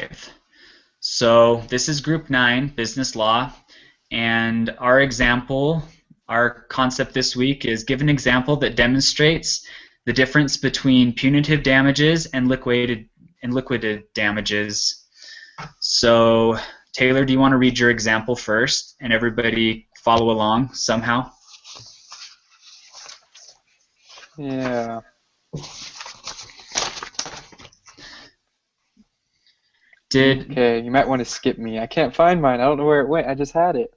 275. So this is Group 9, Business Law, and our concept this week is give an example that demonstrates the difference between punitive damages and liquidated damages. So Taylor, do you want to read your example first, and everybody follow along somehow? Yeah. Okay, you might want to skip me. I can't find mine. I don't know where it went. I just had it.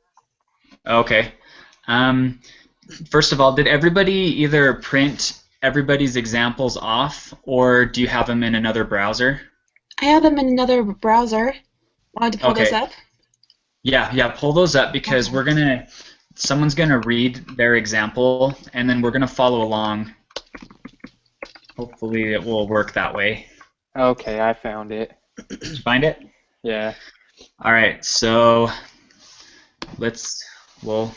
Okay. First of all, did everybody either print everybody's examples off, or do you have them in another browser? I have them in another browser. Want to pull those up? Yeah, pull those up because someone's gonna read their example, and then we're gonna follow along. Hopefully it will work that way. Okay, I found it. Did you find it? Yeah. All right, so we'll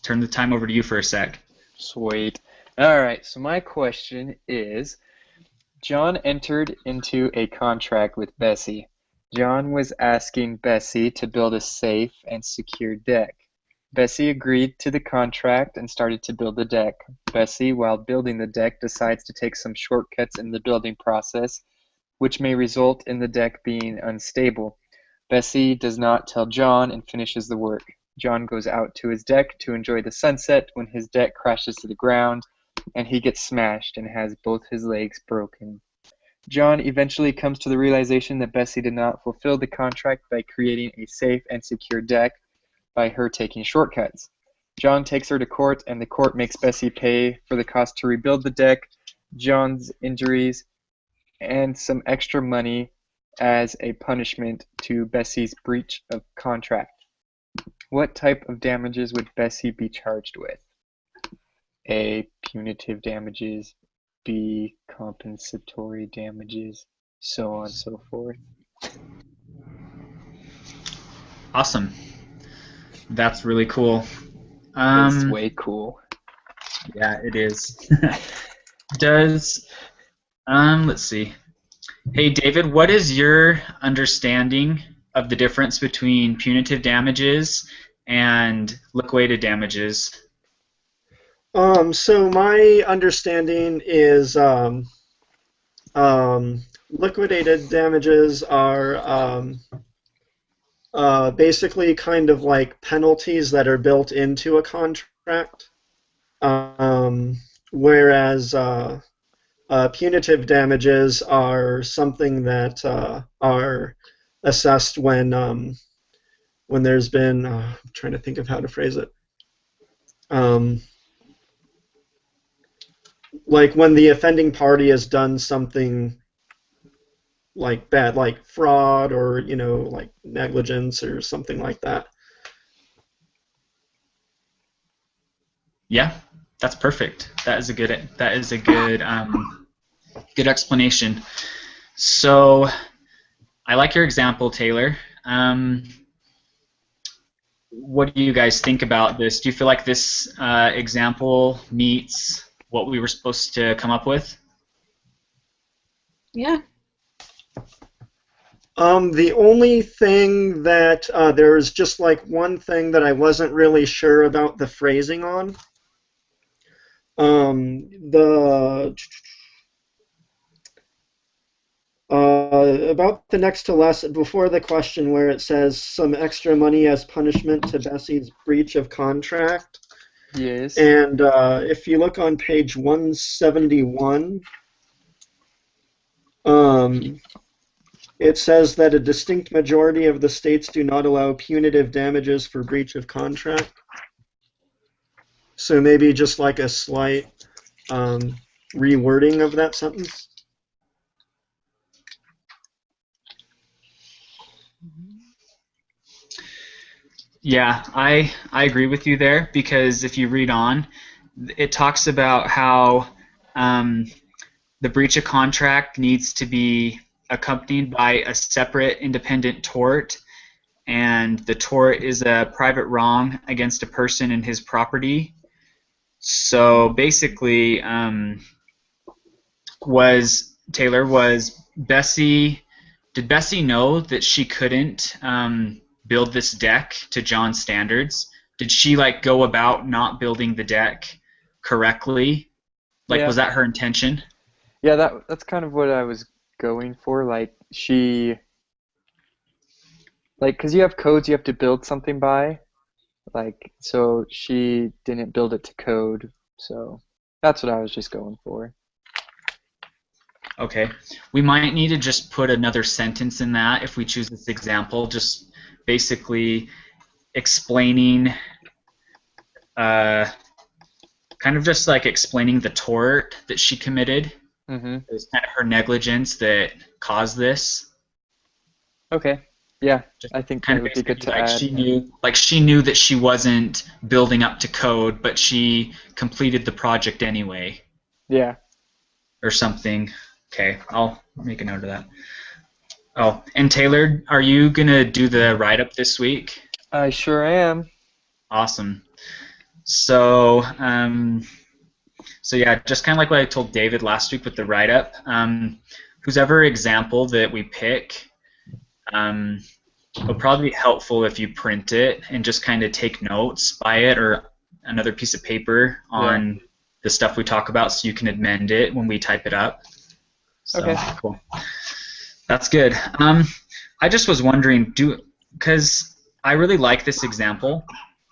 turn the time over to you for a sec. Sweet. All right, so my question is, John entered into a contract with Bessie. John was asking Bessie to build a safe and secure deck. Bessie agreed to the contract and started to build the deck. Bessie, while building the deck, decides to take some shortcuts in the building process, which may result in the deck being unstable. Bessie does not tell John and finishes the work. John goes out to his deck to enjoy the sunset when his deck crashes to the ground and he gets smashed and has both his legs broken. John eventually comes to the realization that Bessie did not fulfill the contract by creating a safe and secure deck by her taking shortcuts. John takes her to court and the court makes Bessie pay for the cost to rebuild the deck, John's injuries, and some extra money as a punishment to Bessie's breach of contract. What type of damages would Bessie be charged with? A. Punitive damages. B. Compensatory damages. So on and so forth. Awesome. That's really cool. It's way cool. Yeah, it is. Let's see. Hey, David, what is your understanding of the difference between punitive damages and liquidated damages? So my understanding is liquidated damages are basically kind of like penalties that are built into a contract, whereas punitive damages are something that are assessed when there's been I'm trying to think of how to phrase it. Like when the offending party has done something like bad, like fraud or like negligence or something like that. Yeah, that's perfect. That is a good good explanation. So I like your example, Taylor. What do you guys think about this? Do you feel like this example meets what we were supposed to come up with? Yeah. The only thing that there's just like one thing that I wasn't really sure about the phrasing on. About the next to last, before the question where it says some extra money as punishment to Bessie's breach of contract. Yes. And if you look on page 171, it says that a distinct majority of the states do not allow punitive damages for breach of contract. So maybe just like a slight rewording of that sentence. Yeah, I agree with you there, because if you read on, it talks about how the breach of contract needs to be accompanied by a separate independent tort, and the tort is a private wrong against a person and his property. So basically, was Bessie did Bessie know that she couldn't build this deck to John's standards? Did she like go about not building the deck correctly? Like, Yeah. was that her intention? Yeah, that's kind of what I was going for. Like because you have codes you have to build something by. Like, so she didn't build it to code. So that's what I was just going for. Okay. We might need to just put another sentence in that if we choose this example, just basically explaining, kind of just like explaining the tort that she committed. Mm-hmm. It was kind of her negligence that caused this. Okay. Yeah, Just I think kind that of would be good basically to like add. she knew that she wasn't building up to code, but she completed the project anyway, Yeah. or something. Okay, I'll make a note of that. Oh, and Taylor, are you gonna do the write-up this week? I sure am. Awesome. So, so yeah, just kind of like what I told David last week with the write-up. Whosever example that we pick, it'll probably be helpful if you print it and just kind of take notes by it or another piece of paper Yeah. on the stuff we talk about so you can amend it when we type it up. So, Okay. cool. That's good. I just was wondering, because I really like this example,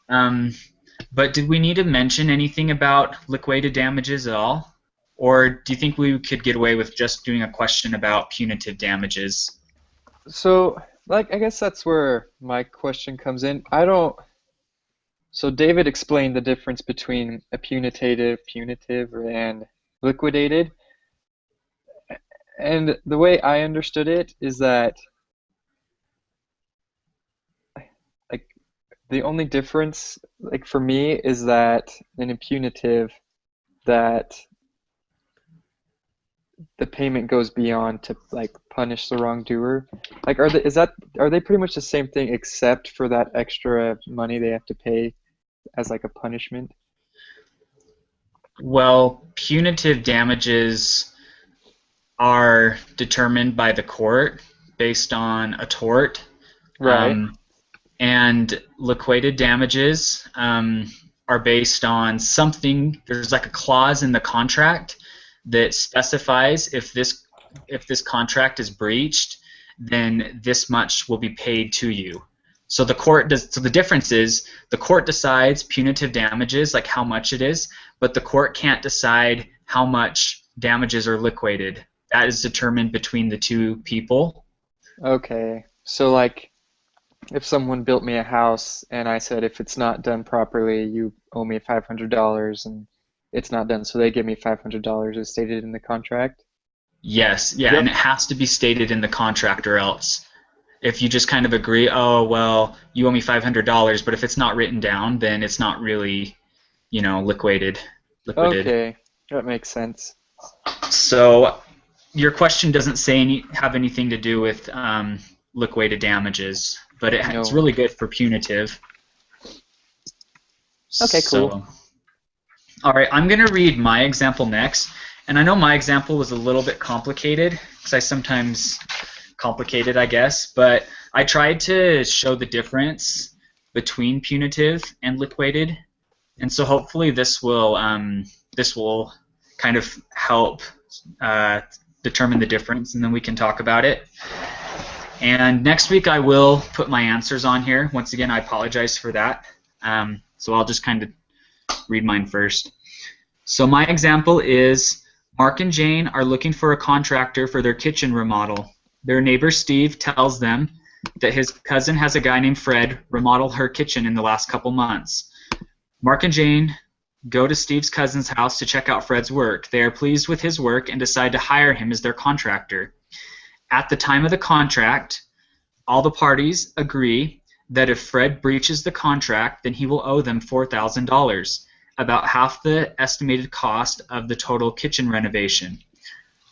but did we need to mention anything about liquidated damages at all? Or do you think we could get away with just doing a question about punitive damages? So, like, I guess that's where my question comes in. So David explained the difference between a punitive, and liquidated. And the way I understood it is that, like, the only difference, like, for me, is that in a punitive, that the payment goes beyond to, like, punish the wrongdoer. Like, are they pretty much the same thing except for that extra money they have to pay as, like, a punishment? Well, punitive damages are determined by the court based on a tort. Right. And liquidated damages are based on something. There's like a clause in the contract that specifies if this contract is breached, then this much will be paid to you. So the court does. So the difference is the court decides punitive damages, like how much it is, but the court can't decide how much damages are liquidated. That is determined between the two people. Okay. So, like, if someone built me a house and I said if it's not done properly, you owe me $500 and it's not done, so they give me $500 as stated in the contract? Yes, yeah, Yep. and it has to be stated in the contract or else. If you just kind of agree, oh, well, you owe me $500, but if it's not written down, then it's not really, liquidated. Okay, that makes sense. So your question doesn't have anything to do with liquidated damages, but it's No. really good for punitive. Okay, cool. So, all right, I'm going to read my example next. And I know my example was a little bit complicated, because I sometimes complicate it, I guess, but I tried to show the difference between punitive and liquidated. And so hopefully this will kind of help determine the difference, and then we can talk about it. And next week I will put my answers on here. Once again, I apologize for that. So I'll just kind of read mine first. So my example is Mark and Jane are looking for a contractor for their kitchen remodel. Their neighbor Steve tells them that his cousin has a guy named Fred remodel her kitchen in the last couple months. Mark and Jane go to Steve's cousin's house to check out Fred's work. They are pleased with his work and decide to hire him as their contractor. At the time of the contract, all the parties agree that if Fred breaches the contract, then he will owe them $4,000, about half the estimated cost of the total kitchen renovation.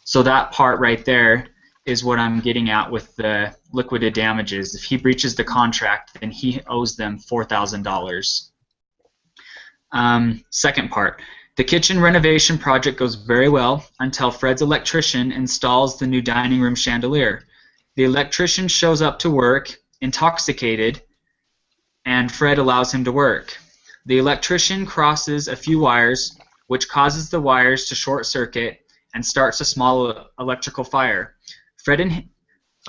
So that part right there is what I'm getting at with the liquidated damages. If he breaches the contract, then he owes them $4,000. Second part. The kitchen renovation project goes very well until Fred's electrician installs the new dining room chandelier. The electrician shows up to work, intoxicated, and Fred allows him to work. The electrician crosses a few wires, which causes the wires to short circuit and starts a small electrical fire.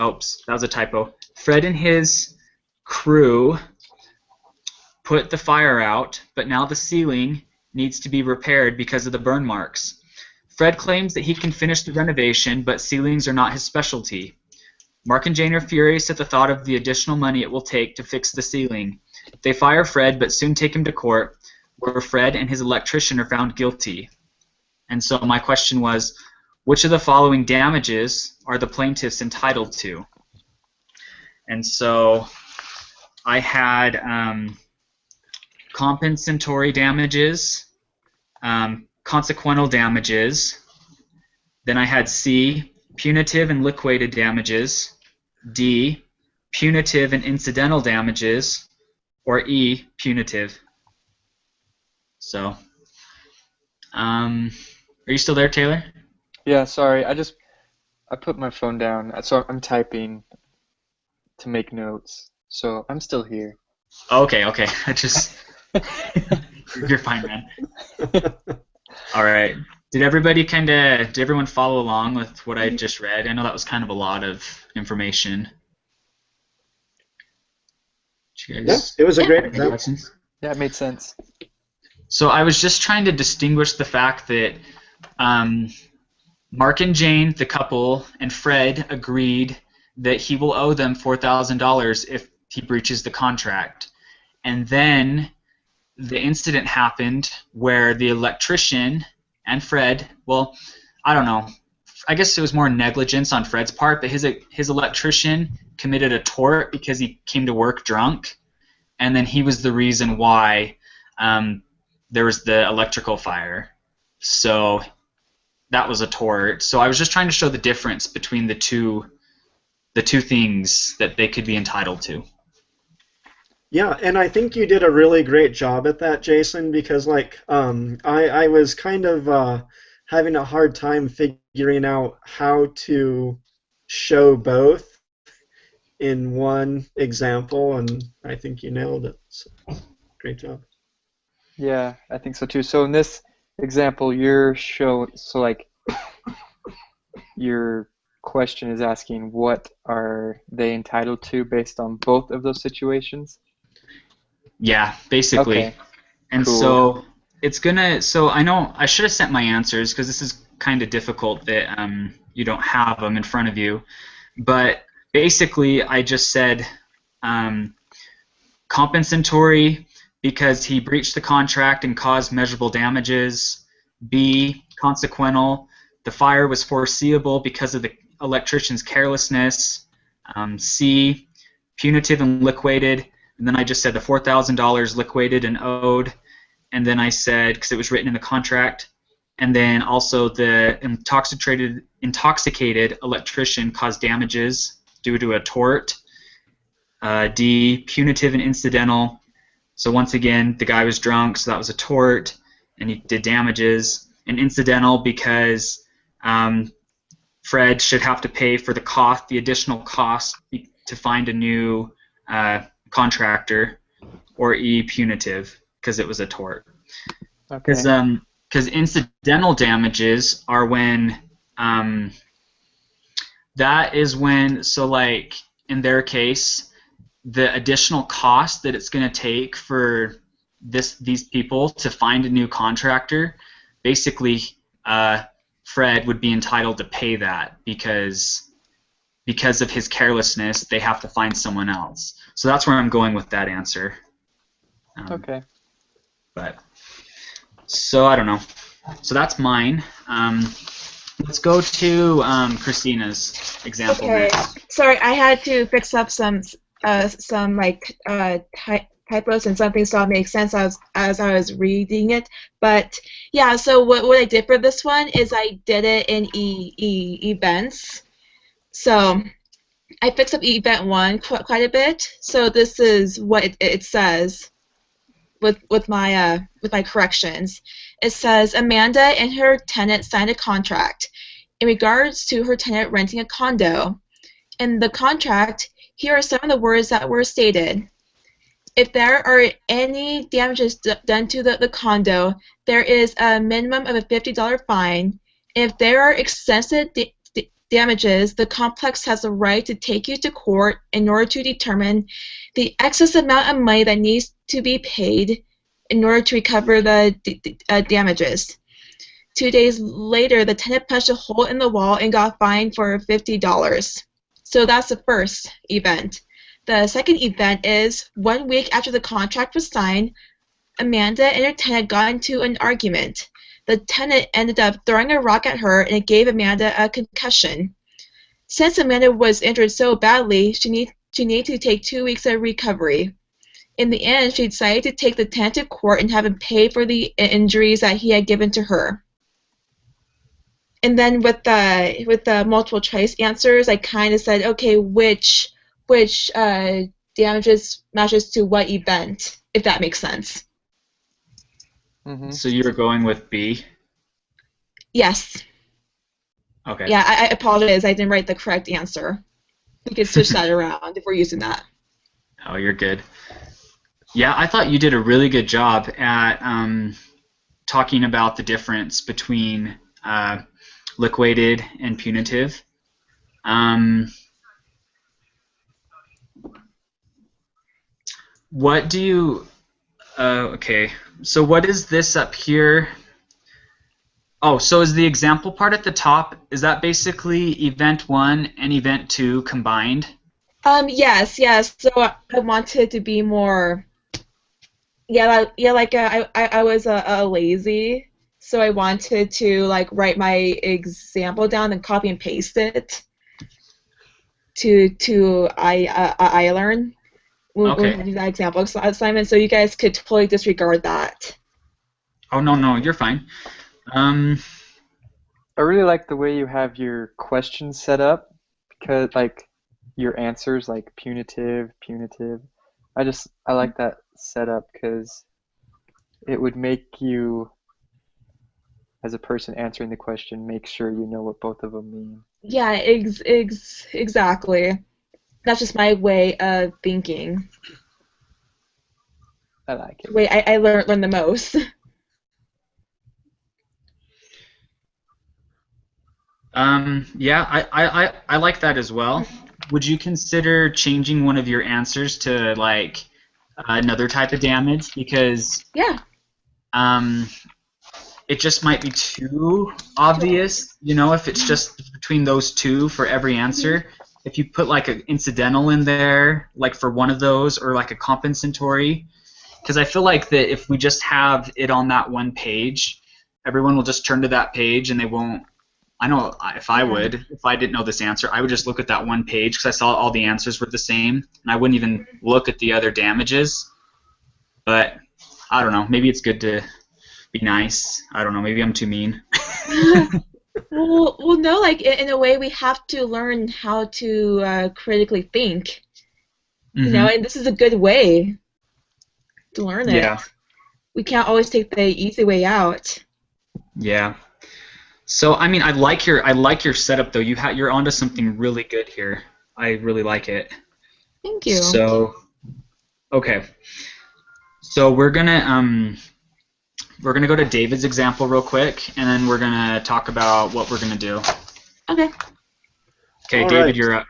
Oops, that was a typo. Fred and his crew put the fire out, but now the ceiling needs to be repaired because of the burn marks. Fred claims that he can finish the renovation, but ceilings are not his specialty. Mark and Jane are furious at the thought of the additional money it will take to fix the ceiling. They fire Fred, but soon take him to court, where Fred and his electrician are found guilty. And so my question was, which of the following damages are the plaintiffs entitled to? And so I had compensatory damages, consequential damages, then I had C, punitive and liquidated damages, D, punitive and incidental damages, or E, punitive. So, are you still there, Taylor? Yeah, sorry. I put my phone down, so I'm typing to make notes. So I'm still here. Okay. I just you're fine, man. All right. Did everyone follow along with what I just read? I know that was kind of a lot of information. Did you guys Yeah, it was a great have any example. questions? Yeah, it made sense. So I was just trying to distinguish the fact that Mark and Jane, the couple, and Fred agreed that he will owe them $4,000 if he breaches the contract. And then the incident happened where the electrician and Fred, well, I don't know, I guess it was more negligence on Fred's part, but his electrician committed a tort because he came to work drunk, and then he was the reason why there was the electrical fire. So that was a tort. So I was just trying to show the difference between the two things that they could be entitled to. Yeah, and I think you did a really great job at that, Jason, because I was kind of having a hard time figuring out how to show both in one example, and I think you nailed it. So, great job. Yeah, I think so too. So in this example, your question is asking what are they entitled to based on both of those situations? Yeah, basically. Okay, And cool. so it's gonna. So I know I should have sent my answers because this is kind of difficult that you don't have them in front of you. But basically, I just said compensatory because he breached the contract and caused measurable damages. B, consequential. The fire was foreseeable because of the electrician's carelessness. C, punitive and liquidated. And then I just said the $4,000 liquidated and owed. And then I said, because it was written in the contract, and then also the intoxicated electrician caused damages due to a tort. D, punitive and incidental. So once again, the guy was drunk, so that was a tort, and he did damages. And incidental because Fred should have to pay for the additional cost to find a new contractor, or E, punitive, because it was a tort. Okay. Because incidental damages are when that is when, so like in their case, the additional cost that it's going to take for these people to find a new contractor, basically Fred would be entitled to pay that because of his carelessness, they have to find someone else. So that's where I'm going with that answer. Okay. But so I don't know. So that's mine. Let's go to Christina's example Okay. next. Sorry, I had to fix up some typos and something so it makes sense as I was reading it. But yeah, so what I did for this one is I did it in events. So I fixed up event 1 quite a bit. So this is what it says with my corrections. It says Amanda and her tenant signed a contract in regards to her tenant renting a condo. In the contract, here are some of the words that were stated. If there are any damages done to the condo, there is a minimum of a $50 fine. If there are excessive damages, the complex has the right to take you to court in order to determine the excess amount of money that needs to be paid in order to recover the damages. 2 days later, the tenant punched a hole in the wall and got fined for $50. So that's the first event. The second event is 1 week after the contract was signed, Amanda and her tenant got into an argument. The tenant ended up throwing a rock at her, and it gave Amanda a concussion. Since Amanda was injured so badly, she needed to take 2 weeks of recovery. In the end, she decided to take the tenant to court and have him pay for the injuries that he had given to her. And then with the multiple choice answers, I kind of said, okay, which damages matches to what event, if that makes sense. Mm-hmm. So you were going with B? Yes. Okay. Yeah, I apologize. I didn't write the correct answer. We could switch that around if we're using that. Oh, you're good. Yeah, I thought you did a really good job at talking about the difference between liquidated and punitive. What do you... okay, so what is this up here? Oh, so is the example part at the top, is that basically event 1 and event 2 combined? Yes. So I wanted to be more... I was lazy, so I wanted to write my example down and copy and paste it to iLearn. We'll do that example assignment, so you guys could totally disregard that. Oh, no, you're fine. I really like the way you have your questions set up, because your answers like punitive. I like that setup because it would make you, as a person answering the question, make sure you know what both of them mean. Yeah, exactly. That's just my way of thinking. I like it. Way I learn the most. Yeah, I like that as well. Would you consider changing one of your answers to like another type of damage? Because Yeah. it just might be too obvious, you know, if it's just between those two for every answer. If you put like an incidental in there, like for one of those, or like a compensatory, because I feel like that if we just have it on that one page, everyone will just turn to that page and they won't. I know if I didn't know this answer, I would just look at that one page because I saw all the answers were the same, and I wouldn't even look at the other damages. But I don't know. Maybe it's good to be nice. I don't know. Maybe I'm too mean. Well, no. In a way, we have to learn how to critically think. You know, and this is a good way to learn it. Yeah. We can't always take the easy way out. Yeah. So I mean, I like your setup though. You're onto something really good here. I really like it. Thank you. So, okay. So we're gonna go to David's example real quick, and then we're gonna talk about what we're gonna do. Okay. Okay, All David, right. you're up.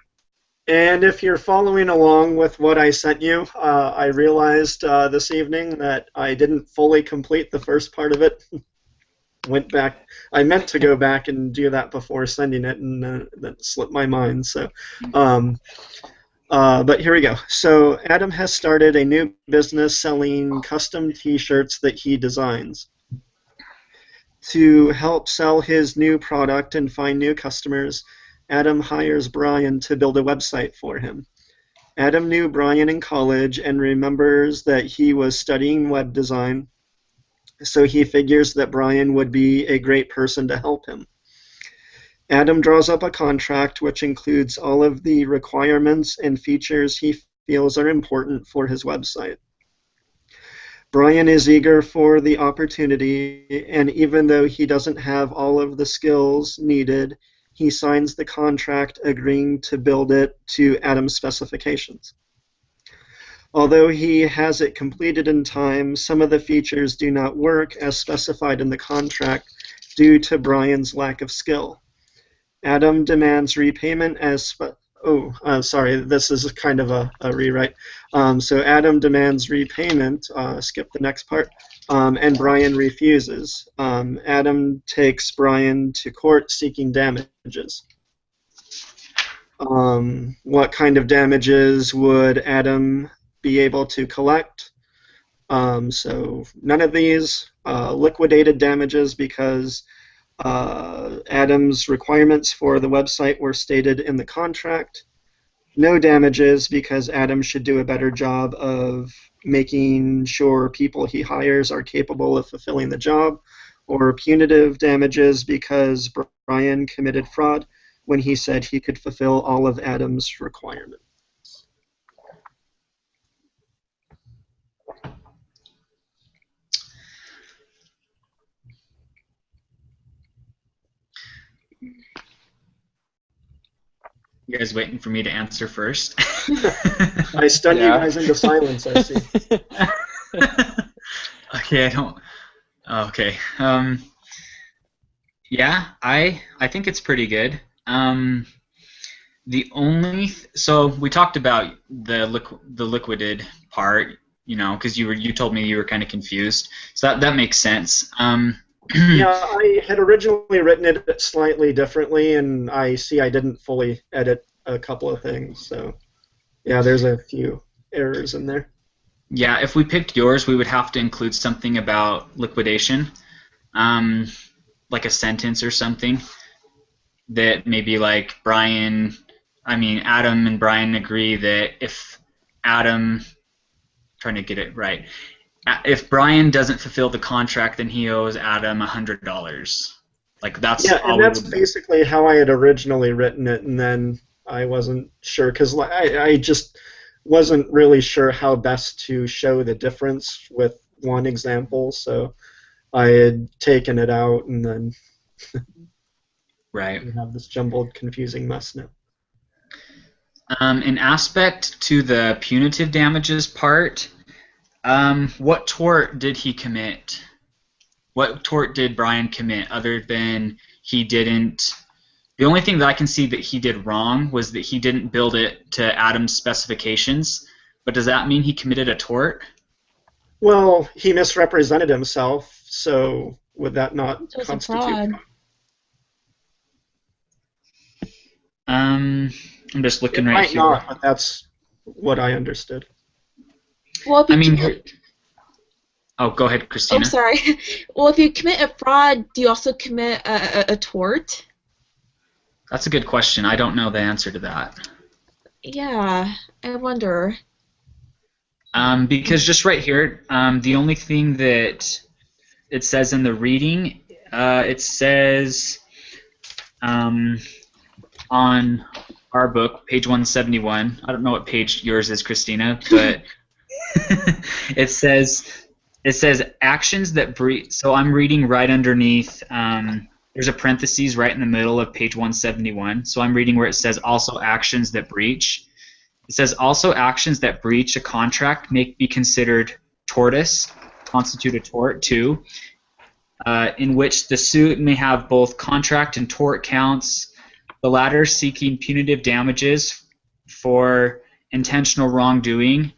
And if you're following along with what I sent you, I realized this evening that I didn't fully complete the first part of it. Went back. I meant to go back and do that before sending it, and that slipped my mind. So, but here we go. So Adam has started a new business selling custom T-shirts that he designs. To help sell his new product and find new customers, Adam hires Brian to build a website for him. Adam knew Brian in college and remembers that he was studying web design, so he figures that Brian would be a great person to help him. Adam draws up a contract which includes all of the requirements and features he feels are important for his website. Brian is eager for the opportunity, and even though he doesn't have all of the skills needed, he signs the contract agreeing to build it to Adam's specifications. Although he has it completed in time, some of the features do not work as specified in the contract due to Brian's lack of skill. Adam demands repayment as sorry, this is kind of a rewrite. So Adam demands repayment, skip the next part, and Brian refuses. Adam takes Brian to court seeking damages. What kind of damages would Adam be able to collect? So none of these. Liquidated damages because Adam's requirements for the website were stated in the contract. No damages because Adam should do a better job of making sure people he hires are capable of fulfilling the job. Or punitive damages because Brian committed fraud when he said he could fulfill all of Adam's requirements. You guys waiting for me to answer first? I stunned you guys into silence, I see. Okay, I don't. Okay. Yeah, I think it's pretty good. The only so we talked about the liquidated part, you know, because you told me you were kind of confused, so that makes sense. Yeah, I had originally written it slightly differently, and I see I didn't fully edit a couple of things, so yeah, there's a few errors in there. Yeah, if we picked yours, we would have to include something about liquidation, like a sentence or something that maybe like Adam and Brian agree that if Adam, trying to get it right, if Brian doesn't fulfill the contract, then he owes Adam $100. Like that's and that's basically how I had originally written it, and then I wasn't sure because I just wasn't really sure how best to show the difference with one example, so I had taken it out, and then right. we have this jumbled, confusing mess now. In aspect to the punitive damages part, what tort did he commit? What tort did Brian commit other than he didn't? The only thing that I can see that he did wrong was that he didn't build it to Adam's specifications. But does that mean he committed a tort? Well, he misrepresented himself, so would that not constitute fraud? I'm just looking right might here. Not, but that's what I understood. Well, oh, go ahead, Christina. Oh, sorry. Well, if you commit a fraud, do you also commit a tort? That's a good question. I don't know the answer to that. Yeah, I wonder. Because just right here, the only thing that it says in the reading, it says on our book, page 171. I don't know what page yours is, Christina, but it says actions that breach. So I'm reading right underneath. There's a parentheses right in the middle of page 171. So I'm reading where it says also actions that breach. It says also actions that breach a contract may be considered tortious, constitute a tort too, in which the suit may have both contract and tort counts, the latter seeking punitive damages for intentional wrongdoing,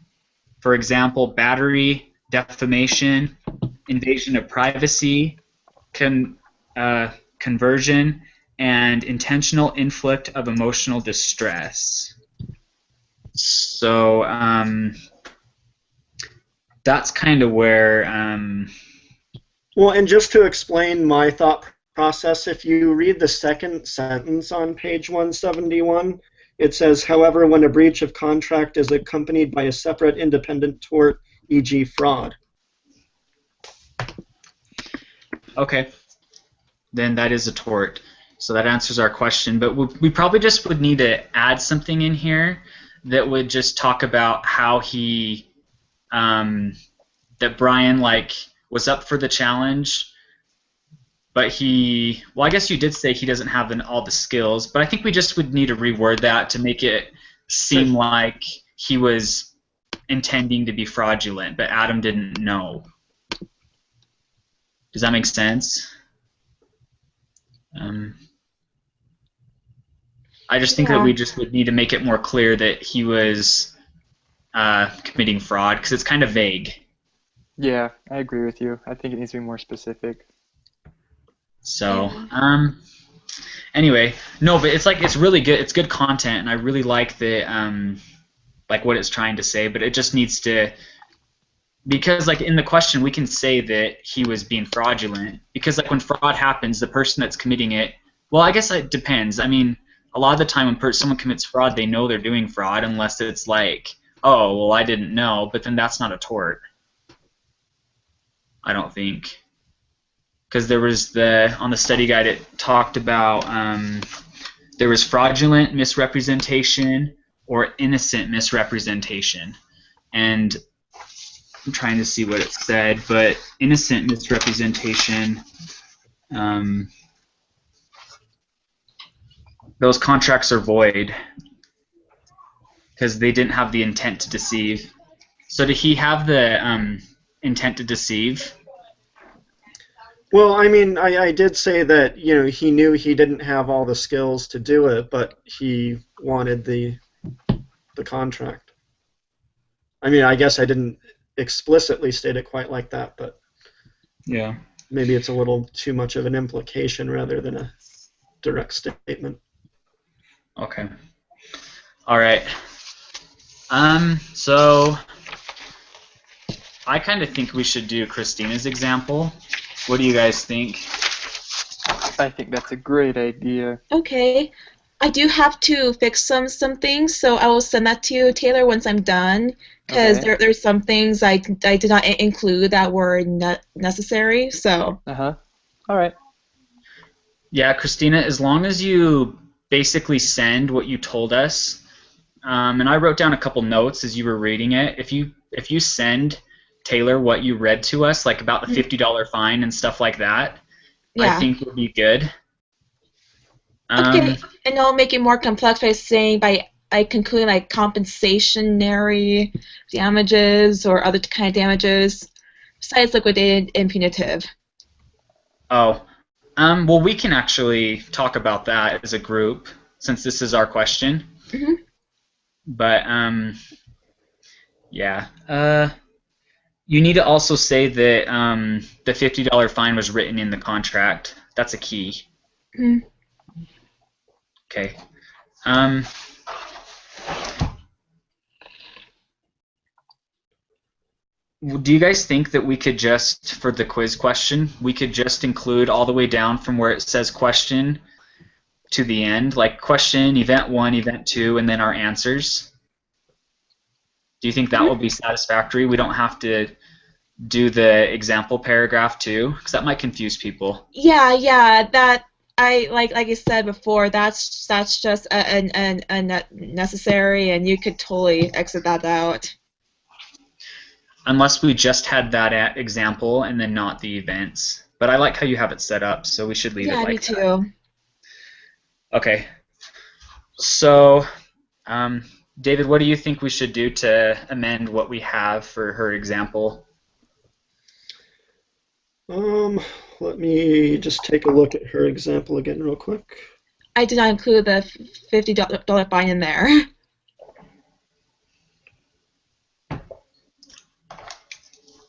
for example, battery, defamation, invasion of privacy, conversion, and intentional inflict of emotional distress. So that's kind of where... Well, and just to explain my thought process, if you read the second sentence on page 171, it says, however, when a breach of contract is accompanied by a separate independent tort, e.g. fraud. Okay. Then that is a tort. So that answers our question. But we probably just would need to add something in here that would just talk about how he, that Brian, like, was up for the challenge, but well, I guess you did say he doesn't have all the skills, but I think we just would need to reword that to make it seem like he was intending to be fraudulent, but Adam didn't know. Does that make sense? I just think that we just would need to make it more clear that he was committing fraud, because it's kind of vague. Yeah, I agree with you. I think it needs to be more specific. So, anyway, no, but it's really good. It's good content, and I really like like what it's trying to say. But it just needs to, because like in the question, we can say that he was being fraudulent, because like when fraud happens, the person that's committing it. Well, I guess it depends. I mean, a lot of the time when someone commits fraud, they know they're doing fraud, unless it's like, oh, well, I didn't know, but then that's not a tort. I don't think. Because there was on the study guide, it talked about there was fraudulent misrepresentation or innocent misrepresentation. And I'm trying to see what it said, but innocent misrepresentation, those contracts are void because they didn't have the intent to deceive. So did he have the intent to deceive? Well, I mean, I did say that, he knew he didn't have all the skills to do it, but he wanted the contract. I mean, I guess I didn't explicitly state it quite like that, but yeah, maybe it's a little too much of an implication rather than a direct statement. Okay. All right. So I kind of think we should do Christina's example. What do you guys think? I think that's a great idea. Okay. I do have to fix some things, so I will send that to you, Taylor, once I'm done, because there's some things I did not include that were necessary. So. All right. Yeah, Christina, as long as you basically send what you told us, and I wrote down a couple notes as you were reading it. If you send Taylor what you read to us, like about the $50 fine and stuff like that, I think would be good. Okay, and I'll make it more complex by saying by concluding like compensationary damages or other kind of damages besides liquidated and punitive. Oh, well, we can actually talk about that as a group since this is our question. Mm-hmm. But yeah. You need to also say that the $50 fine was written in the contract. That's a key. Mm-hmm. Okay. Do you guys think that we could just, for the quiz question, we could just include all the way down from where it says question to the end, like question, event 1, event 2, and then our answers? Do you think that will be satisfactory? We don't have to do the example paragraph too, because that might confuse people. Yeah, that I like I said before. That's just a necessary, and you could totally exit that out. Unless we just had that example and then not the events. But I like how you have it set up, so we should leave it like that. Yeah, me too. Okay. So, David, what do you think we should do to amend what we have for her example? Let me just take a look at her example again real quick. I did not include the $50 fine in there.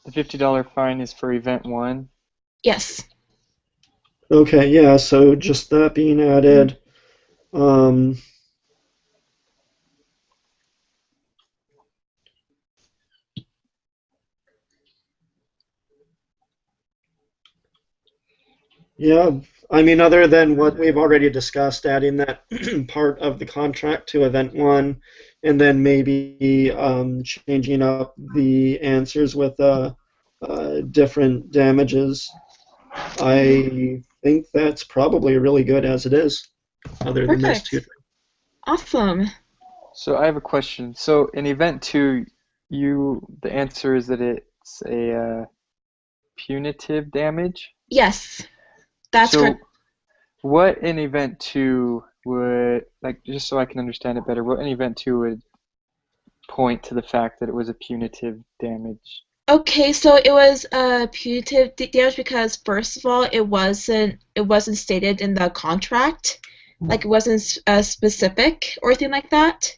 The $50 fine is for event 1? Yes. Okay, yeah, so just that being added. Yeah, I mean, other than what we've already discussed, adding that part of the contract to event 1, and then maybe changing up the answers with different damages, I think that's probably really good as it is, other than those two things. Awesome. So I have a question. So in event 2, the answer is that it's a punitive damage? Yes. That's So correct. what in event 2 would, like, just so I can understand it better, what in event 2 would point to the fact that it was a punitive damage? Okay, so it was punitive damage because first of all, it wasn't stated in the contract, like it wasn't specific or anything like that,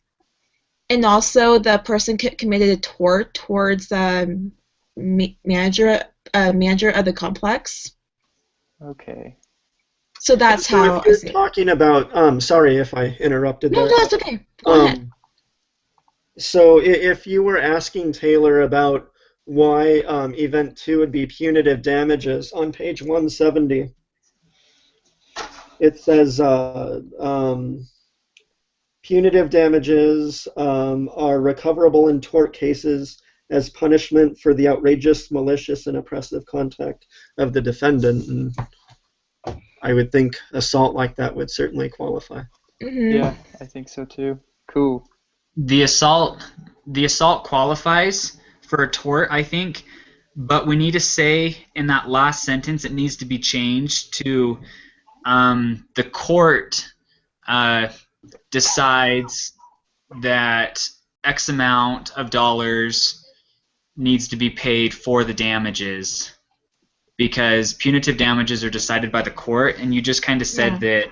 and also the person committed a tort towards the manager of the complex. Okay. So that's So how if I you're see it. talking about, sorry if I interrupted No, there. no, that's okay. Go ahead. Um, so if you were asking Taylor about why event 2 would be punitive damages, on page 170, it says punitive damages are recoverable in tort cases as punishment for the outrageous, malicious, and oppressive conduct of the defendant. And I would think assault like that would certainly qualify. Mm-hmm. Yeah, I think so too. Cool. The assault qualifies for a tort, I think, but we need to say in that last sentence it needs to be changed to the court decides that X amount of dollars needs to be paid for the damages because punitive damages are decided by the court, and you just kind of said Yeah.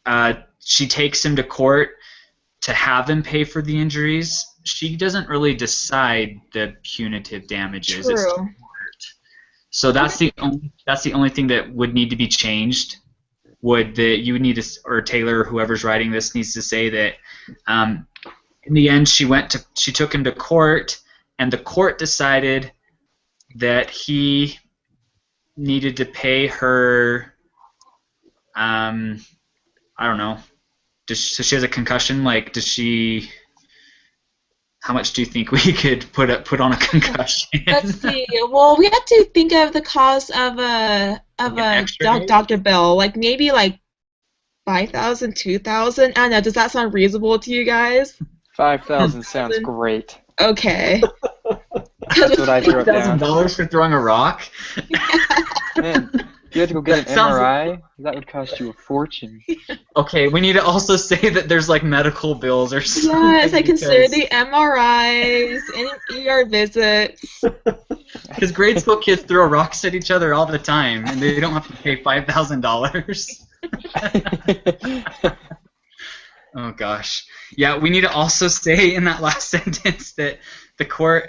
that she takes him to court to have them pay for the injuries. She doesn't really decide the punitive damages. It's the True. court. So that's the only thing that would need to be changed. You would need to, or Taylor, or whoever's writing this, needs to say that in the end she took him to court, and the court decided that he needed to pay her. I don't know. So she has a concussion. Like, does she? How much do you think we could put on a concussion? Let's see. Well, we have to think of the cost of Like an X-ray? doctor bill, like maybe like 5,000, 2,000. I don't know. Does that sound reasonable to you guys? 5,000 sounds great. Okay. That's what I wrote down. $5,000 for throwing a rock? Man, you had to go get an That sounds- MRI? That would cost you a fortune. Okay, we need to also say that there's like medical bills or something. Yes, I consider because- the MRIs and ER visits. Because grade school kids throw rocks at each other all the time, and they don't have to pay $5,000. Oh gosh. Yeah, we need to also say in that last sentence that the court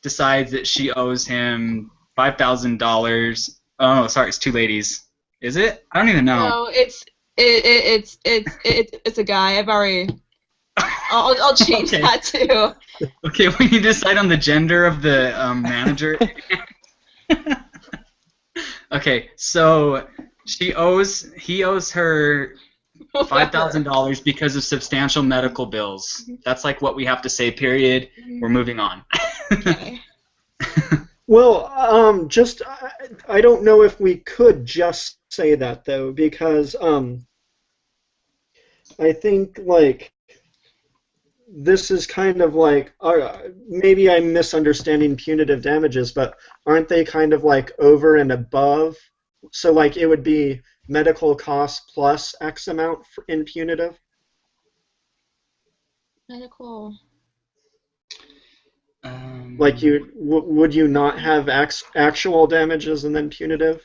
decides that she owes him $5,000. Oh, sorry, it's two ladies. Is it? I don't even know. No, it's a guy. I'll change Okay. that too. Okay, we need to decide on the gender of the manager. Okay, so he owes her $5,000 because of substantial medical bills. That's like what we have to say, period. We're moving on. Okay. Well, I don't know if we could just say that though, because I think like this is kind of like maybe I'm misunderstanding punitive damages, but aren't they kind of like over and above? So like it would be medical costs plus X amount in punitive. Medical. Like would you not have actual damages and then punitive?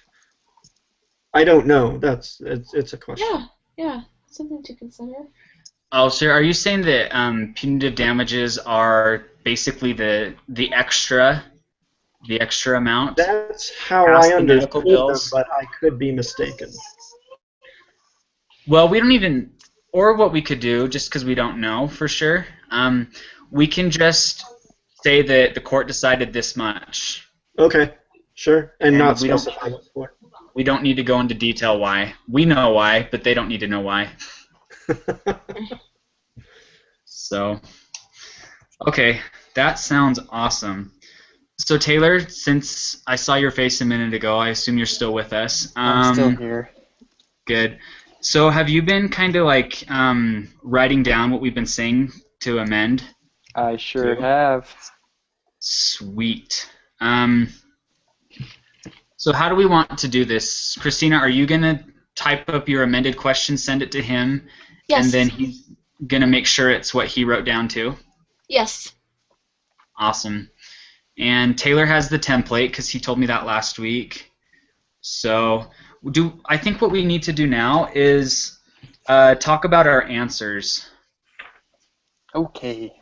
I don't know. It's a question. Yeah, something to consider. Oh, so are you saying that punitive damages are basically the extra amount? That's how Past I the medical understood them, bills? but I could be mistaken. Well, we don't even, or what we could do, just because we don't know for sure, we can just say that the court decided this much. Okay, sure, and not we don't- specify what for. We don't need to go into detail why. We know why, but they don't need to know why. So, okay, that sounds awesome. So Taylor, since I saw your face a minute ago, I assume you're still with us. I'm still here. Good. So have you been kind of like writing down what we've been saying to amend? I sure Two. have. Sweet. So how do we want to do this? Christina, are you going to type up your amended question, send it to him, and then Yes. he's going to make sure it's what he wrote down too? Yes. Awesome. And Taylor has the template because he told me that last week. So I think what we need to do now is talk about our answers. Okay.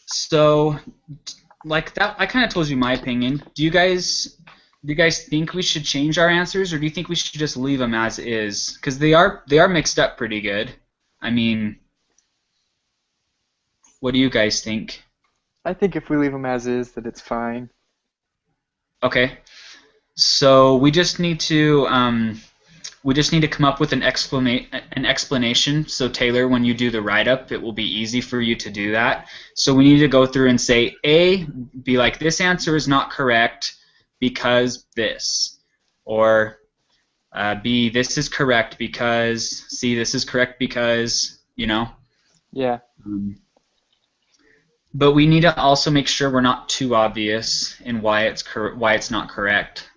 So like that, I kind of told you my opinion. Do you guys think we should change our answers, or do you think we should just leave them as is? Because they are mixed up pretty good. I mean, what do you guys think? I think if we leave them as is, that it's fine. Okay. So we just need to come up with an explanation. So Taylor, when you do the write-up, it will be easy for you to do that. So we need to go through and say, A, be like, this answer is not correct because this. Or B, this is correct because, C, this is correct because, you know. Yeah. But we need to also make sure we're not too obvious in why it's not correct.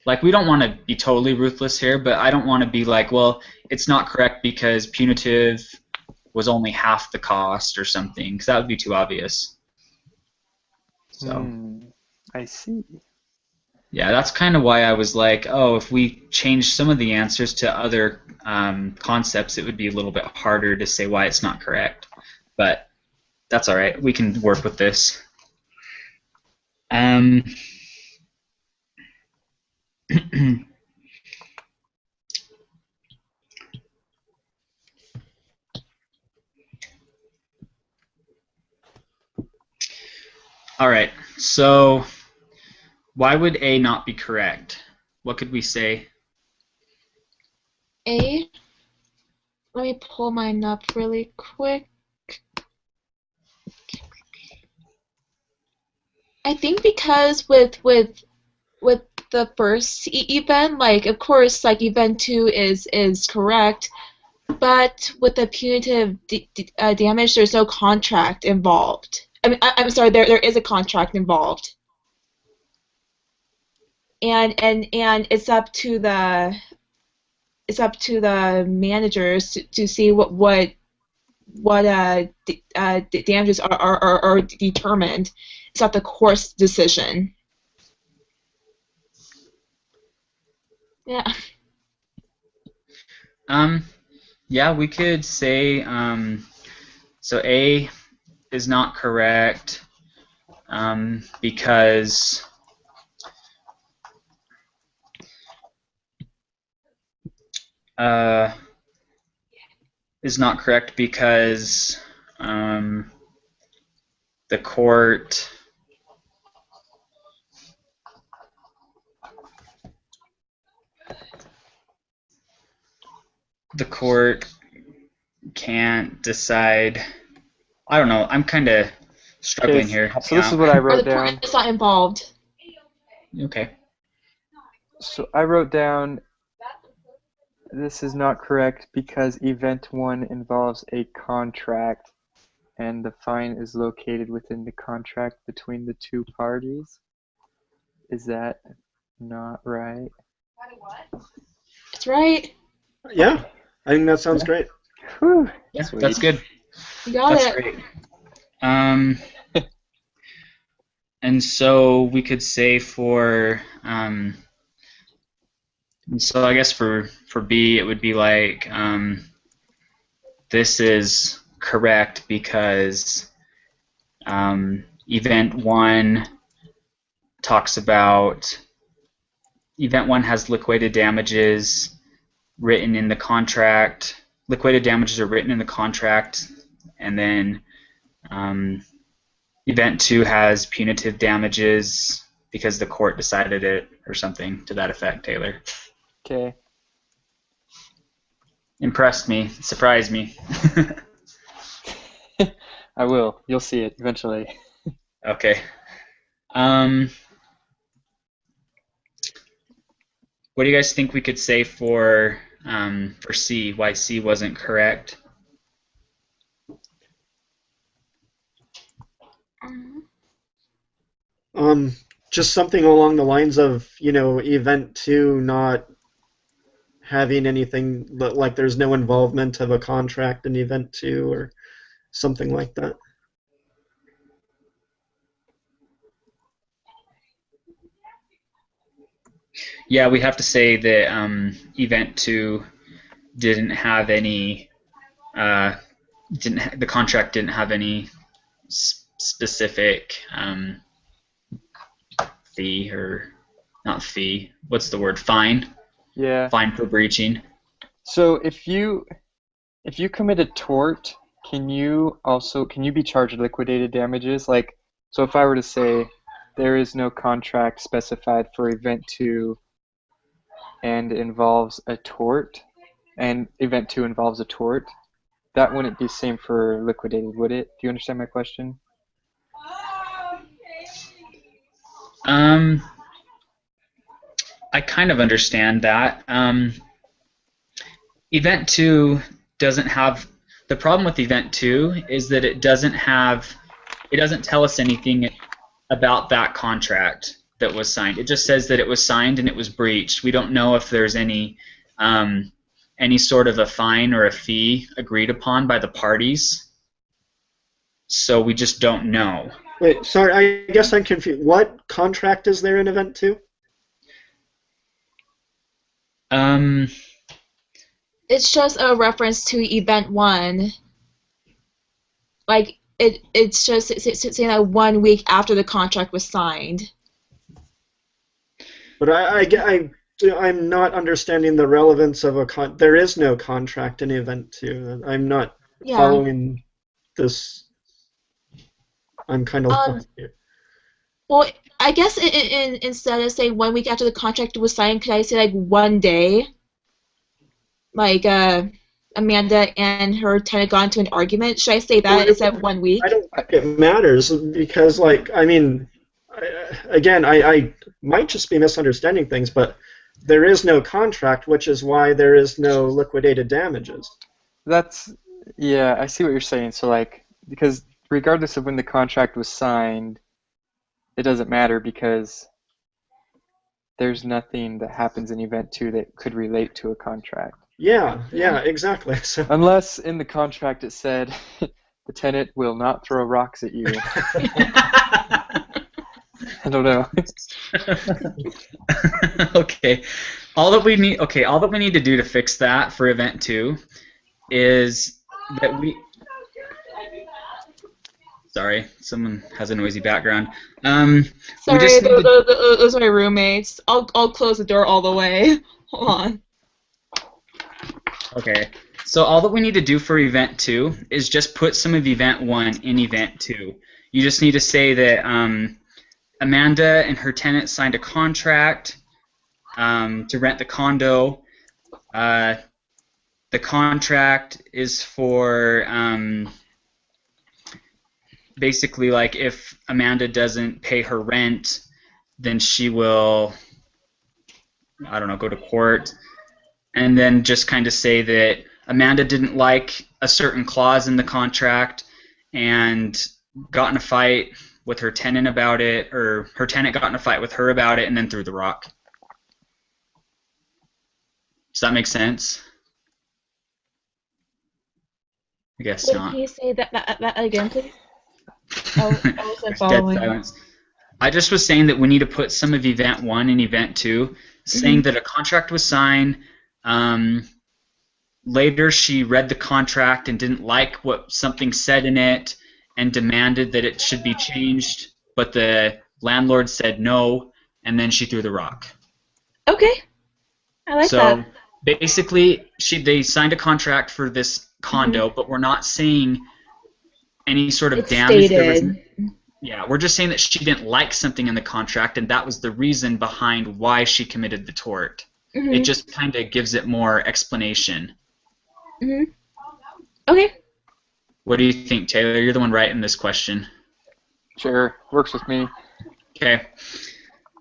Like, we don't want to be totally ruthless here, but I don't want to be like, well, it's not correct because Punitive was only half the cost or something, because that would be too obvious. So, I see. yeah, that's kind of why I was like, oh, if we change some of the answers to other concepts, it would be a little bit harder to say why it's not correct. But that's all right. We can work with this. All right, so why would A not be correct? What could we say? A. Let me pull mine up really quick. I think because with the first event, like of course, like event 2 is correct, but with the punitive damage, there's no contract involved. I mean, I'm sorry, there is a contract involved, and it's up to the managers to see what damages are determined. It's not the court's decision. Yeah. Yeah, we could say so A is not correct because is not correct because the court can't decide. I don't know. I'm kind of struggling here. Help So me this is out. what I Or wrote the down. court is not involved. Okay. So I wrote down this is not correct because event 1 involves a contract and the fine is located within the contract between the two parties. Is that not right? That's right. Yeah, I think that sounds great. Whew. Yeah, Sweet. that's good. You got That's it. great. And so we could say for so I guess for B it would be like this is correct because event 1 talks about event 1 has liquidated damages written in the contract. Liquidated damages are written in the contract, and then event 2 has punitive damages because the court decided it, or something to that effect, Taylor. Okay. Impressed me. Surprised me. I will. You'll see it eventually. Okay. What do you guys think we could say for C? Why C wasn't correct? just something along the lines of, event 2 not having anything, like there's no involvement of a contract in event 2 or something like that. Yeah, we have to say that event 2 didn't have any, the contract didn't have any specific fee, or not fee, what's the word, fine? Yeah. Fine for breaching. So if you commit a tort, can you be charged liquidated damages? Like, so if I were to say there is no contract specified for event 2 and involves a tort, and event 2 involves a tort, that wouldn't be same for liquidated, would it? Do you understand my question? I kind of understand that. Event 2 doesn't have, the problem with Event 2 is that it doesn't tell us anything about that contract that was signed. It just says that it was signed and it was breached. We don't know if there's any sort of a fine or a fee agreed upon by the parties. So we just don't know. Wait, sorry, I guess I'm confused. What contract is there in event 2? It's just a reference to event 1. Like, it's just saying that 1 week after the contract was signed. But I'm not understanding the relevance of there is no contract in event 2. I'm not following this. I'm kind of lost here. Well, I guess instead of saying 1 week after the contract was signed, could I say like 1 day? Like Amanda and her tenant got into an argument. Should I say that instead of 1 week? I don't think it matters because, again, I might just be misunderstanding things, but there is no contract, which is why there is no liquidated damages. Yeah, I see what you're saying. So, because regardless of when the contract was signed, it doesn't matter because there's nothing that happens in event 2 that could relate to a contract. Yeah, exactly. So, unless in the contract it said the tenant will not throw rocks at you. I don't know. Okay. All that we need to do to fix that for event 2 is that sorry, someone has a noisy background. Sorry, those are my roommates. I'll close the door all the way. Hold on. Okay. So all that we need to do for event 2 is just put some of event 1 in event 2. You just need to say that Amanda and her tenant signed a contract to rent the condo. The contract is for basically, like, if Amanda doesn't pay her rent, then she will, I don't know, go to court. And then just kind of say that Amanda didn't like a certain clause in the contract and got in a fight with her tenant about it, or her tenant got in a fight with her about it and then threw the rock. Does that make sense? I guess Wait, not. can you say that again, please? I wasn't following. Dead silence. I just was saying that we need to put some of event 1 in event 2, saying that a contract was signed. Later she read the contract and didn't like what something said in it and demanded that it should be changed, but the landlord said no, and then she threw the rock. Okay. I like that. So basically they signed a contract for this condo, but we're not saying any sort of It's damage. stated. Yeah, we're just saying that she didn't like something in the contract, and that was the reason behind why she committed the tort. It just kind of gives it more explanation. Okay. What do you think, Taylor? You're the one writing this question. Sure, works with me. Okay.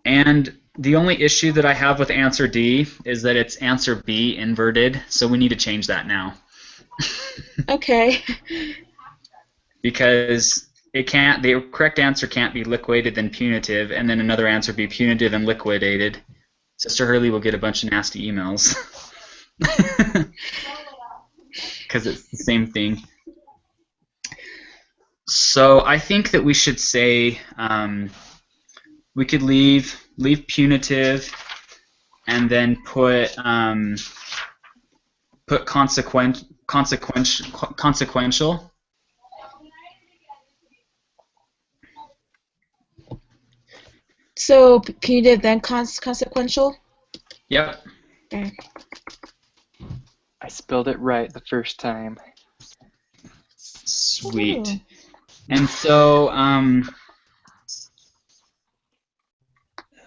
And the only issue that I have with answer D is that it's answer B inverted, so we need to change that now. Okay. Because it can't. The correct answer can't be liquidated then punitive, and then another answer be punitive and liquidated. Sister Hurley will get a bunch of nasty emails because it's the same thing. So I think that we should say we could leave punitive, and then put consequential. So punitive then consequential? Yep. Okay. I spelled it right the first time. Sweet. Ooh. And so,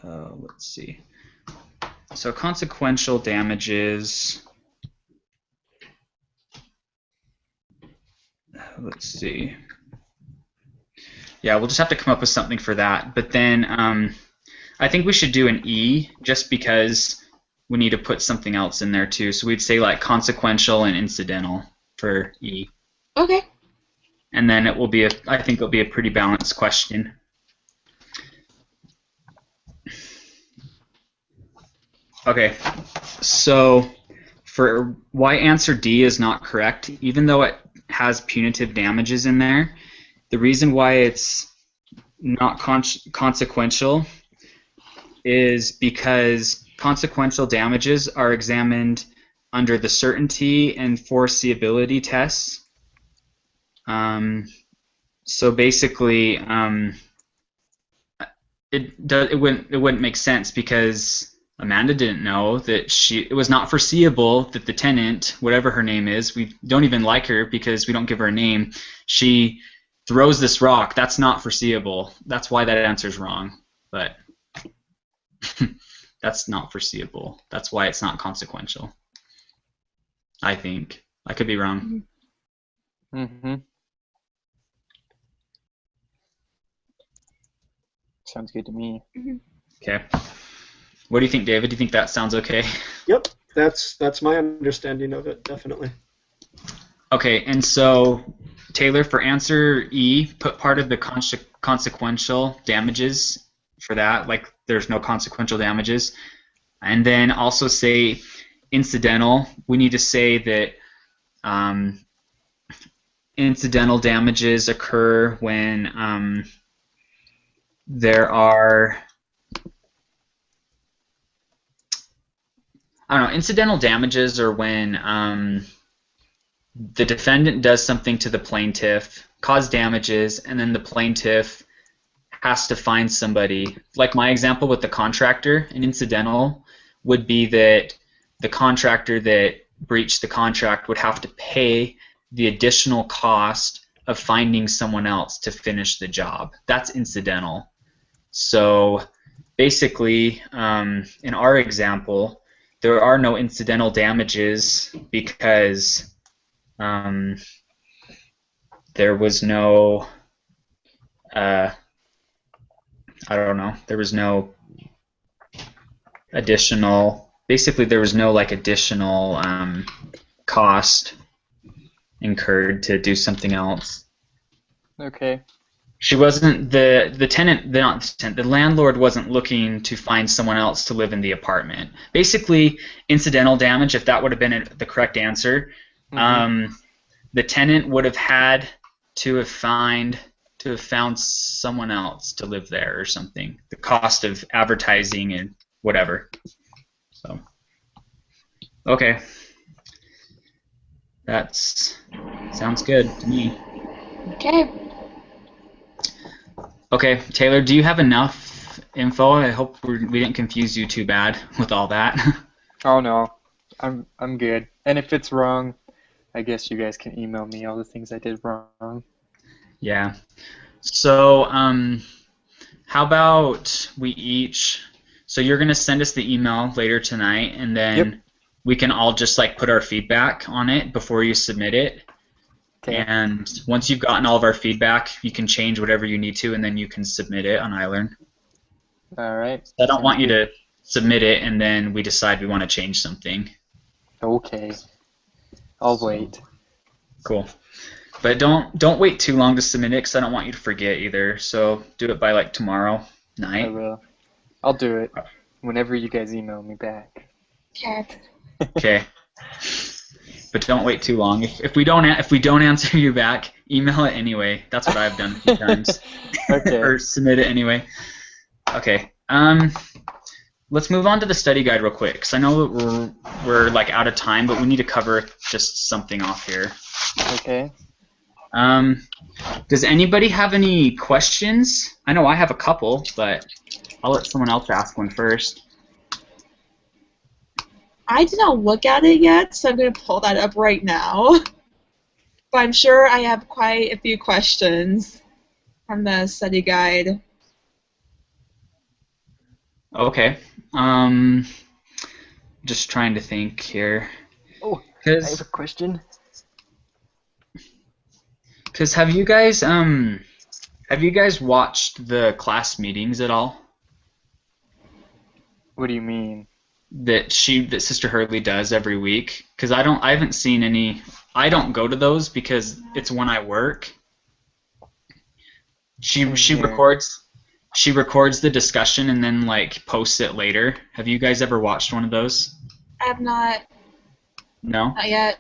let's see. So consequential damages. Let's see. Yeah, we'll just have to come up with something for that. But then I think we should do an E just because we need to put something else in there too. So we'd say like consequential and incidental for E. Okay. And then it will be I think it'll be a pretty balanced question. Okay, so for why answer D is not correct, even though it has punitive damages in there, the reason why it's not consequential is because consequential damages are examined under the certainty and foreseeability tests. So basically, it wouldn't make sense because Amanda didn't know that it was not foreseeable that the tenant, whatever her name is, we don't even like her because we don't give her a name, she throws this rock. That's not foreseeable. That's why that answer's wrong. But that's not foreseeable. That's why it's not consequential. I think. I could be wrong. Mm-hmm. Sounds good to me. Okay. What do you think, David? Do you think that sounds okay? Yep, that's my understanding of it, definitely. Okay, and so Taylor, for answer E, put part of the consequential damages for that, like there's no consequential damages. And then also say incidental. We need to say that incidental damages occur when there are, I don't know, incidental damages are when the defendant does something to the plaintiff, cause damages, and then the plaintiff has to find somebody. Like my example with the contractor, an incidental would be that the contractor that breached the contract would have to pay the additional cost of finding someone else to finish the job. That's incidental. So basically, in our example, there are no incidental damages because there was no, I don't know, there was no additional, basically there was no like additional cost incurred to do something else. Okay. She wasn't, the tenant, not the tenant, the landlord wasn't looking to find someone else to live in the apartment. Basically, incidental damage, if that would have been the correct answer, the tenant would have had to have found someone else to live there or something. The cost of advertising and whatever. So, okay, that sounds good to me. Okay. Okay, Taylor, do you have enough info? I hope we didn't confuse you too bad with all that. Oh no, I'm good. And if it's wrong, I guess you guys can email me all the things I did wrong. Yeah. So, how about we each? So you're gonna send us the email later tonight, and then we can all just like put our feedback on it before you submit it. Okay. And once you've gotten all of our feedback, you can change whatever you need to, and then you can submit it on iLearn. All right. I don't want you to submit it and then we decide we want to change something. Okay. I'll wait. Cool. But don't wait too long to submit it because I don't want you to forget either. So do it by like tomorrow I night. will. I'll do it whenever you guys email me back. Okay. Okay. But don't wait too long. If we don't answer you back, email it anyway. That's what I've done a few times. Okay. Or submit it anyway. Okay. Let's move on to the study guide real quick because I know that we're like out of time, but we need to cover just something off here. Okay. Does anybody have any questions? I know I have a couple, but I'll let someone else ask one first. I did not look at it yet, so I'm going to pull that up right now. But I'm sure I have quite a few questions from the study guide. Okay. Just trying to think here. Oh, I have a question. Because have you guys watched the class meetings at all What do you mean? that Sister Hurley does every week? Because I haven't seen any. I don't go to those because it's when I work. She records the discussion and then like posts it later. Have you guys ever watched one of those? I have not No. yet.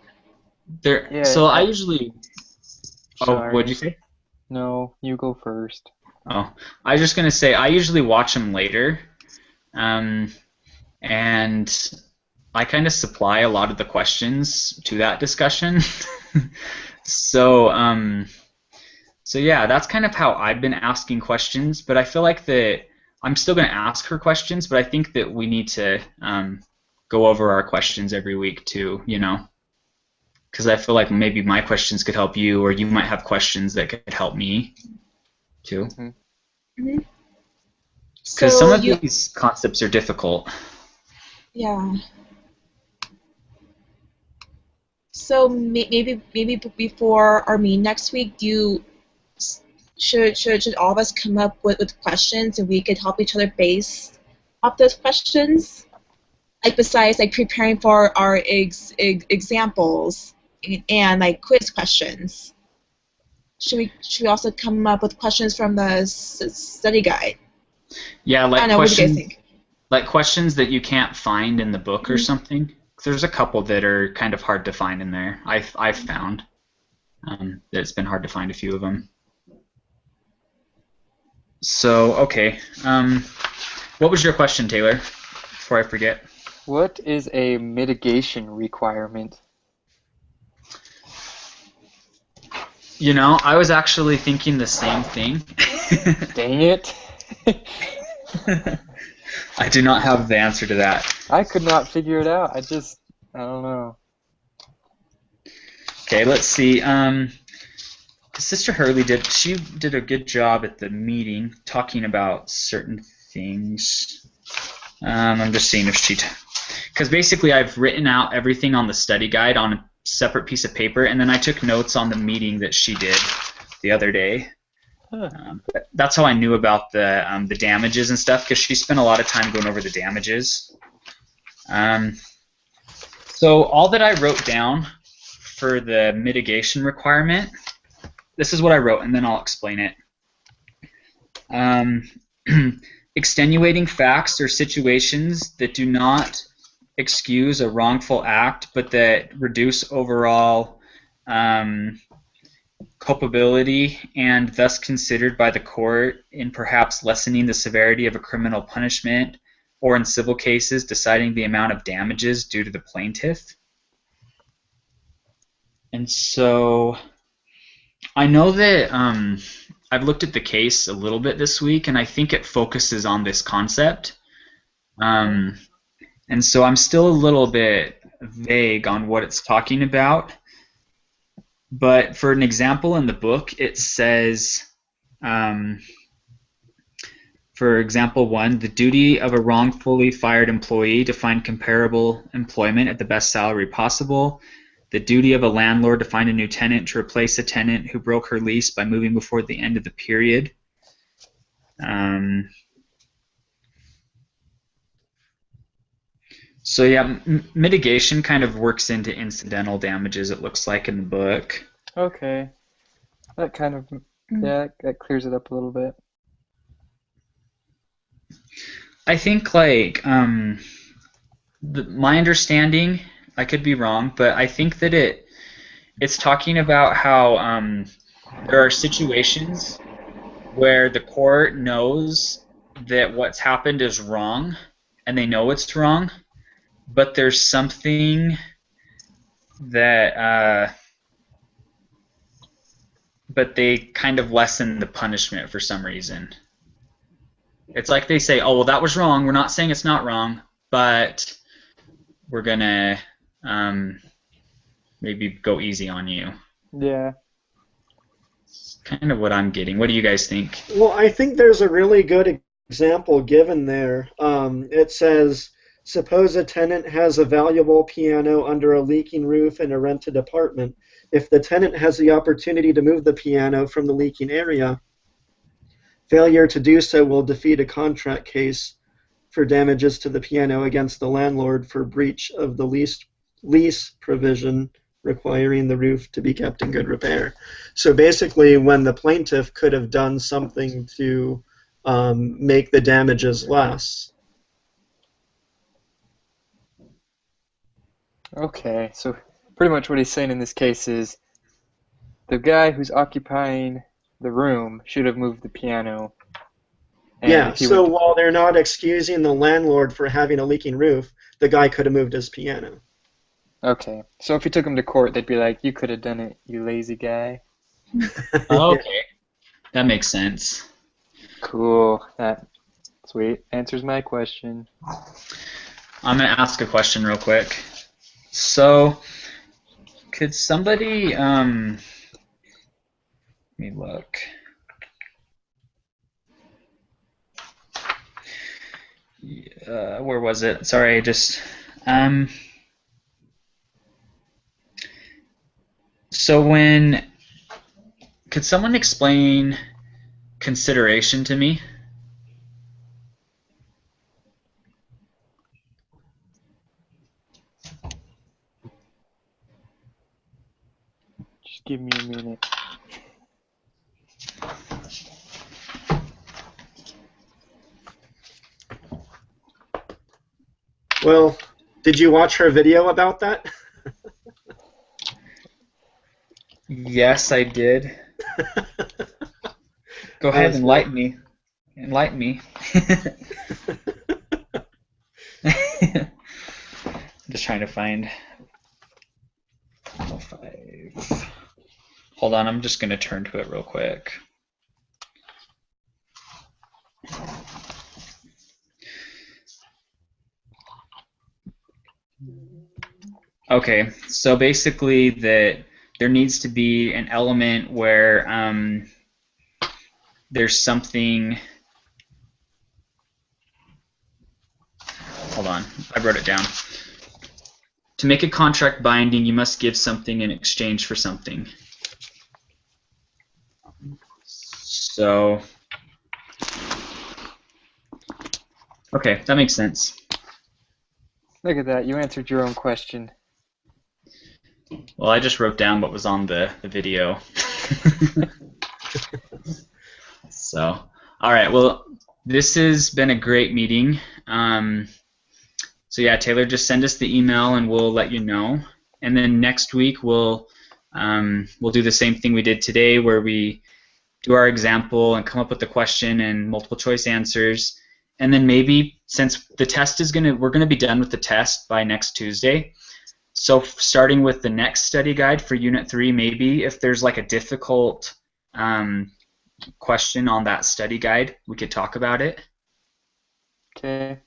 Yeah, So I usually. Oh, Sorry. what'd you say? No, you go first. Oh, I was just gonna say I usually watch them later, and I kind of supply a lot of the questions to that discussion. So yeah, that's kind of how I've been asking questions. But I feel like that I'm still gonna ask her questions, but I think that we need to go over our questions every week too, because I feel like maybe my questions could help you, or you might have questions that could help me too. Mm-hmm. Because some of these concepts are difficult. Yeah. So maybe before our meeting next week, should all of us come up with questions and we could help each other base off those questions? Like besides like preparing for our examples and like quiz questions. Should we also come up with questions from the study guide? Yeah, like I don't know. What do you guys think? like questions that you can't find in the book or something. There's a couple that are kind of hard to find in there. I've found that it's been hard to find a few of them. So okay, what was your question, Taylor? Before I forget. What is a mitigation requirement? I was actually thinking the same thing. Dang it. I do not have the answer to that. I could not figure it out. I don't know. Okay, let's see. Sister Hurley did a good job at the meeting talking about certain things. I'm just seeing if because basically I've written out everything on the study guide on a separate piece of paper, and then I took notes on the meeting that she did the other day. Huh. That's how I knew about the damages and stuff, because she spent a lot of time going over the damages. So all that I wrote down for the mitigation requirement, this is what I wrote, and then I'll explain it. Extenuating facts are situations that do not excuse a wrongful act, but that reduce overall culpability and thus considered by the court in perhaps lessening the severity of a criminal punishment, or in civil cases deciding the amount of damages due to the plaintiff. And so I know that I've looked at the case a little bit this week, and I think it focuses on this concept. And so I'm still a little bit vague on what it's talking about. But for an example in the book, it says, for example 1, the duty of a wrongfully fired employee to find comparable employment at the best salary possible. The duty of a landlord to find a new tenant to replace a tenant who broke her lease by moving before the end of the period. So yeah, mitigation kind of works into incidental damages, it looks like in the book. Okay. That kind of, yeah, that clears it up a little bit. I think like my understanding, I could be wrong, but I think that it's talking about how there are situations where the court knows that what's happened is wrong, and they know it's wrong, but there's something that but they kind of lessen the punishment for some reason. It's like they say, oh, well, that was wrong. We're not saying it's not wrong, but we're going to maybe go easy on you. Yeah. It's kind of what I'm getting. What do you guys think? Well, I think there's a really good example given there. It says, suppose a tenant has a valuable piano under a leaking roof in a rented apartment. If the tenant has the opportunity to move the piano from the leaking area, failure to do so will defeat a contract case for damages to the piano against the landlord for breach of the lease provision requiring the roof to be kept in good repair. So basically, when the plaintiff could have done something to make the damages less. Okay, so pretty much what he's saying in this case is the guy who's occupying the room should have moved the piano. And Yeah, if he so went to, while they're not excusing the landlord for having a leaking roof, the guy could have moved his piano. okay, so if he took him to court, they'd be like, you could have done it, you lazy guy. Oh, okay. That makes sense. Cool. That sweet answers my question. I'm going to ask a question real quick. So, could somebody, let me look. Where was it? Sorry, so could someone explain consideration to me? Just give me a minute. Well, did you watch her video about that? Yes, I did. Go ahead, enlighten me. Enlighten me. I'm just trying to find 5. Hold on, I'm just going to turn to it real quick. Okay, so basically that there needs to be an element where there's something. Hold on, I wrote it down. To make a contract binding, you must give something in exchange for something. So, okay, that makes sense. Look at that, you answered your own question. Well, I just wrote down what was on the video. So, all right, well, this has been a great meeting. So yeah, Taylor, just send us the email and we'll let you know. And then next week we'll do the same thing we did today, where we do our example and come up with the question and multiple choice answers. And then maybe, since the test is we're gonna be done with the test by next Tuesday. So starting with the next study guide for Unit 3, maybe if there's like a difficult question on that study guide, we could talk about it. Okay.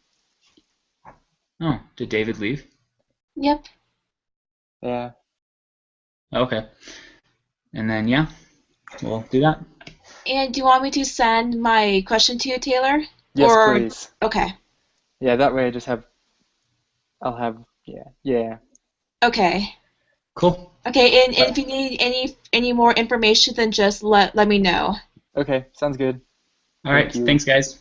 Oh, did David leave? Yep. Yeah. Okay. And then, yeah, we'll do that. And do you want me to send my question to you, Taylor? Yes, Or... please. Okay. Yeah, that way yeah. Okay. Cool. Okay, and if you need any more information, then just let me know. Okay, sounds good. All right. Thank you. Thanks, guys.